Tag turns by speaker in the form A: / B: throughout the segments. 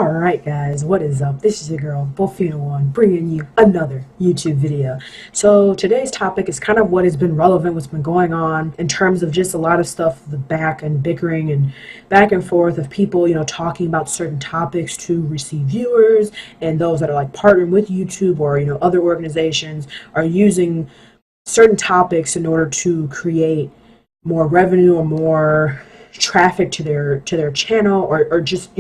A: Alright guys, what is up? This is your girl, Buffino1, bringing you another YouTube video. So today's topic is kind of what has been relevant, what's been going on in terms of just a lot of stuff, the back and bickering and back and forth of people, talking about certain topics to receive viewers, and those that are like partnering with YouTube or, other organizations are using certain topics in order to create more revenue or more traffic to their channel, or just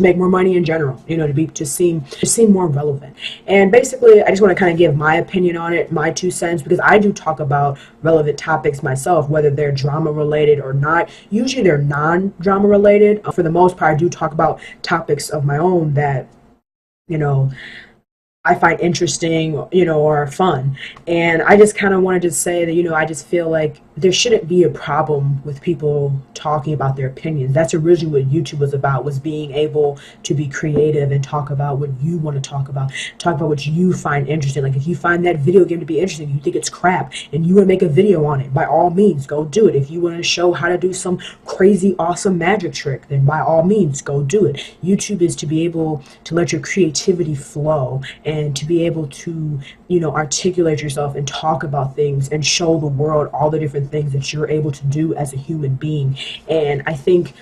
A: make more money in general, to seem more relevant. And basically I just want to kind of give my opinion on it, my 2 cents, because I do talk about relevant topics myself, whether they're drama related or not. Usually they're non-drama related. For the most part, I do talk about topics of my own that you know I find interesting, or fun. And I just kind of wanted to say that, I just feel like there shouldn't be a problem with people talking about their opinions. That's originally what YouTube was about, was being able to be creative and talk about what you want to talk about what you find interesting. Like if you find that video game to be interesting, you think it's crap, and you want to make a video on it, by all means, go do it. If you want to show how to do some crazy, awesome magic trick, then by all means, go do it. YouTube is to be able to let your creativity flow and to be able to, articulate yourself and talk about things and show the world all the different things that you're able to do as a human being. And I think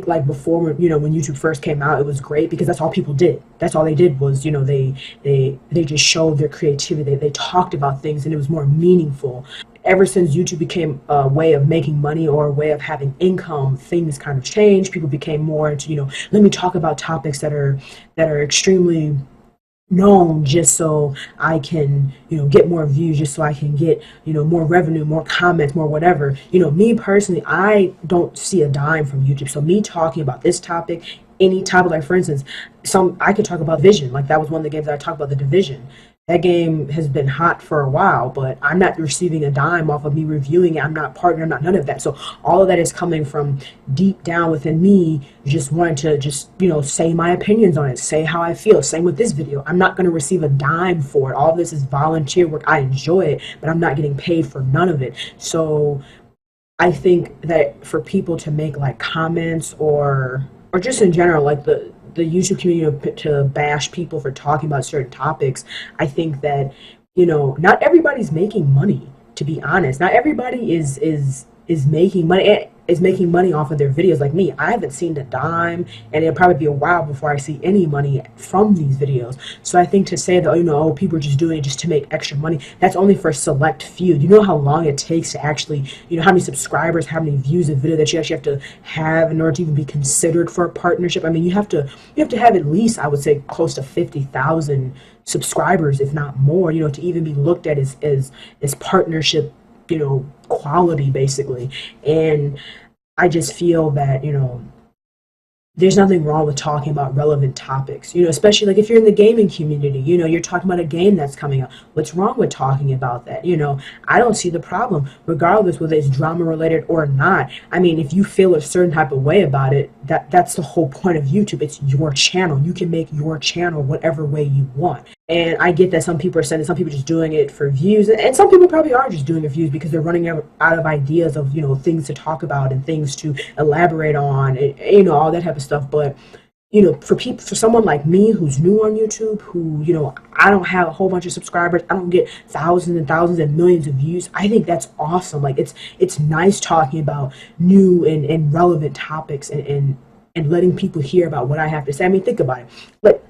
A: like before, when YouTube first came out, it was great because that's all people did. That's all they did was, they just showed their creativity. They talked about things and it was more meaningful. Ever since YouTube became a way of making money or a way of having income, things kind of changed. People became more into, let me talk about topics that are extremely known, just so I can, get more views, just so I can get, more revenue, more comments, more whatever. Me personally, I don't see a dime from YouTube. So me talking about this topic, any topic, like for instance, I could talk about Division. Like that was one of the games that I talked about, the Division. That game has been hot for a while, but I'm not receiving a dime off of me reviewing it. I'm not partner, I'm not none of that. So all of that is coming from deep down within me, just wanting to just, say my opinions on it, say how I feel. Same with this video. I'm not going to receive a dime for it. All of this is volunteer work. I enjoy it, but I'm not getting paid for none of it. So I think that for people to make like comments or just in general, like the YouTube community to bash people for talking about certain topics, I think that, not everybody's making money, to be honest. Not everybody is making money, off of their videos. Like me, I haven't seen a dime, and it'll probably be a while before I see any money from these videos. So I think to say that, oh, people are just doing it just to make extra money, that's only for a select few. You know how long it takes to actually, how many subscribers, how many views a video that you actually have to have in order to even be considered for a partnership. I mean, you have to have at least, I would say, close to 50,000 subscribers, if not more, to even be looked at as partnership, quality, basically. And I just feel that, there's nothing wrong with talking about relevant topics, especially like if you're in the gaming community, you're talking about a game that's coming out. What's wrong with talking about that? I don't see the problem, regardless whether it's drama related or not. I mean, if you feel a certain type of way about it, that's the whole point of YouTube. It's your channel. You can make your channel whatever way you want. And I get that some people are saying that some people are just doing it for views, and some people probably are just doing it for views because they're running out of ideas of, things to talk about and things to elaborate on, and, all that type of stuff. But, for someone like me who's new on YouTube, who, I don't have a whole bunch of subscribers, I don't get thousands and thousands and millions of views, I think that's awesome. Like it's nice talking about new and relevant topics and letting people hear about what I have to say. I mean, think about it. Like,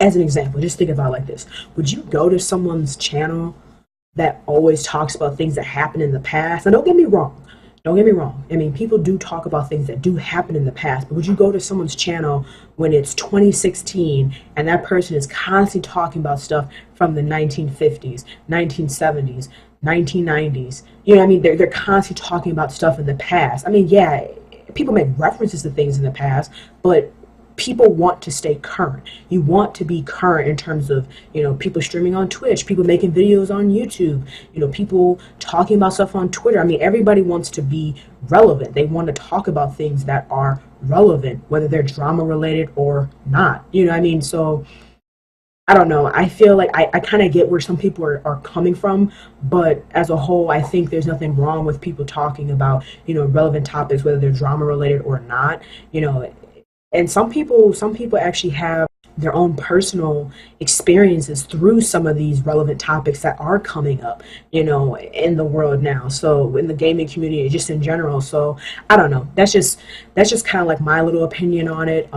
A: as an example, just think about it like this. Would you go to someone's channel that always talks about things that happened in the past? And don't get me wrong. Don't get me wrong. I mean, people do talk about things that do happen in the past, but would you go to someone's channel when it's 2016 and that person is constantly talking about stuff from the 1950s, 1970s, 1990s? I mean, they're constantly talking about stuff in the past. I mean, yeah, people make references to things in the past, but people want to stay current. You want to be current in terms of, people streaming on Twitch, people making videos on YouTube, people talking about stuff on Twitter. I mean, everybody wants to be relevant. They want to talk about things that are relevant, whether they're drama related or not. I mean? So I don't know. I feel like I kind of get where some people are coming from, but as a whole, I think there's nothing wrong with people talking about, relevant topics, whether they're drama related or not. And some people actually have their own personal experiences through some of these relevant topics that are coming up, in the world now. So in the gaming community, just in general. So I don't know. That's just kind of like my little opinion on it.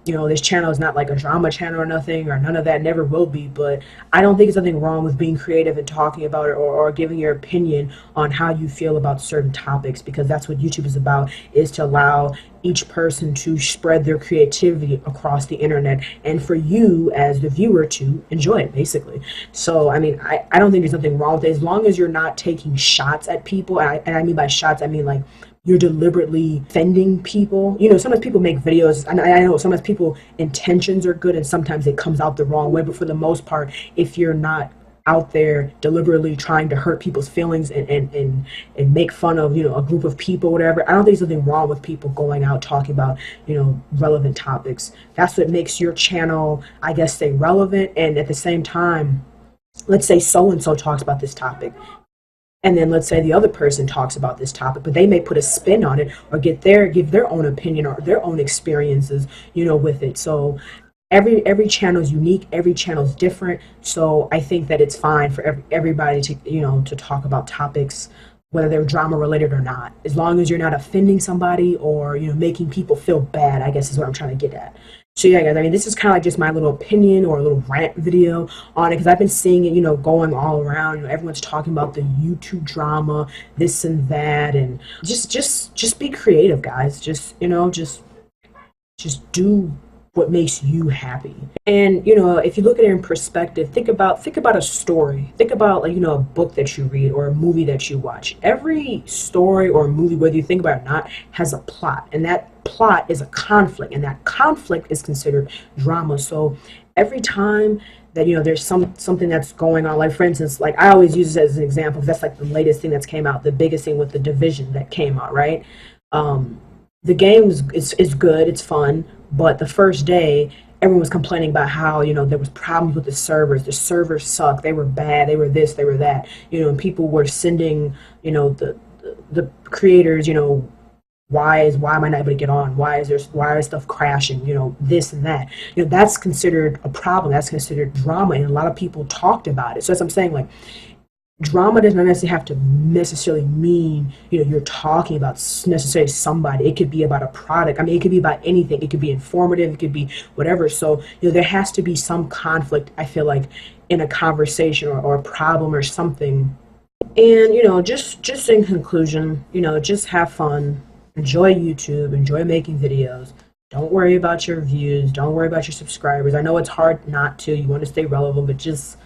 A: This channel is not like a drama channel or nothing, or none of that, never will be. But I don't think there's nothing wrong with being creative and talking about it, or giving your opinion on how you feel about certain topics, because that's what YouTube is about, is to allow each person to spread their creativity across the internet, and for you as the viewer to enjoy it, basically. So I mean, I don't think there's nothing wrong with it, as long as you're not taking shots at people. And I mean by shots, I mean like you're deliberately offending people. Sometimes people make videos, and I know sometimes people intentions are good and sometimes it comes out the wrong way, but for the most part, if you're not out there deliberately trying to hurt people's feelings, and make fun of a group of people, whatever, I don't think there's nothing wrong with people going out talking about relevant topics. That's what makes your channel, I guess, stay relevant. And at the same time, let's say so and so talks about this topic, and then let's say the other person talks about this topic, but they may put a spin on it, or give their own opinion or their own experiences with it. So every channel is unique, every channel is different. So I think that it's fine for everybody to to talk about topics, whether they're drama related or not, as long as you're not offending somebody or making people feel bad, I guess, is what I'm trying to get at. So yeah, guys, I mean, this is kind of like just my little opinion or a little rant video on it, because I've been seeing it, going all around. Everyone's talking about the YouTube drama, this and that, and just be creative, guys. Just do what makes you happy. And if you look at it in perspective, think about a story. Think about, like, a book that you read or a movie that you watch. Every story or movie, whether you think about it or not, has a plot, and that plot is a conflict, and that conflict is considered drama. So every time that there's something that's going on, like for instance, like I always use this as an example, because that's like the latest thing that's came out, the biggest thing with The Division that came out, right? The game is good, it's fun, but the first day, everyone was complaining about how there was problems with the servers sucked, they were bad, they were this, they were that, and people were sending the creators, why am I not able to get on, why is stuff crashing, this and that. That's considered a problem, that's considered drama, and a lot of people talked about it. So as I'm saying, like, drama does not necessarily have to necessarily mean you're talking about necessarily somebody. It could be about a product. I mean, it could be about anything. It could be informative, it could be whatever. So there has to be some conflict, I feel like, in a conversation, or a problem or something. And just in conclusion, just have fun, enjoy YouTube, enjoy making videos. Don't worry about your views, don't worry about your subscribers. I know it's hard not to, you want to stay relevant, but just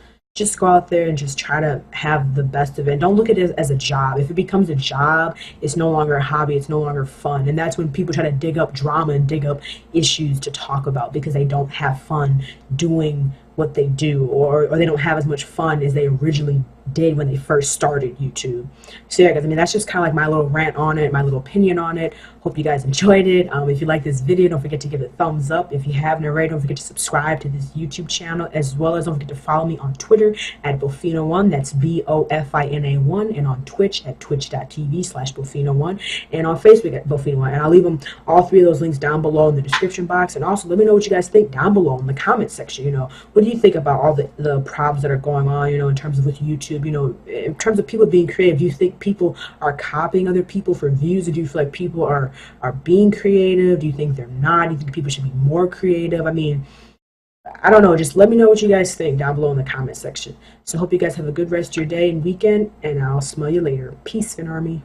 A: go out there and just try to have the best of it. And don't look at it as a job. If it becomes a job, it's no longer a hobby, it's no longer fun. And that's when people try to dig up drama and dig up issues to talk about, because they don't have fun doing what they do, or they don't have as much fun as they originally did when they first started YouTube. So yeah, guys, I mean, that's just kind of like my little rant on it, my little opinion on it. Hope you guys enjoyed it. If you like this video, don't forget to give it a thumbs up. If you haven't already, don't forget to subscribe to this YouTube channel, as well as don't forget to follow me on Twitter at Bofina1, that's Bofina1, and on Twitch at twitch.tv/Bofina1, and on Facebook at Bofina1. And I'll leave them, all three of those links, down below in the description box. And also let me know what you guys think down below in the comment section. What do you think about all the problems that are going on, in terms of with YouTube, in terms of people being creative? Do you think people are copying other people for views, or do you feel like people are being creative? Do you think they're not? Do you think people should be more creative? I mean, I don't know. Just let me know what you guys think down below in the comment section. So hope you guys have a good rest of your day and weekend, and I'll smell you later. Peace, Fin Army.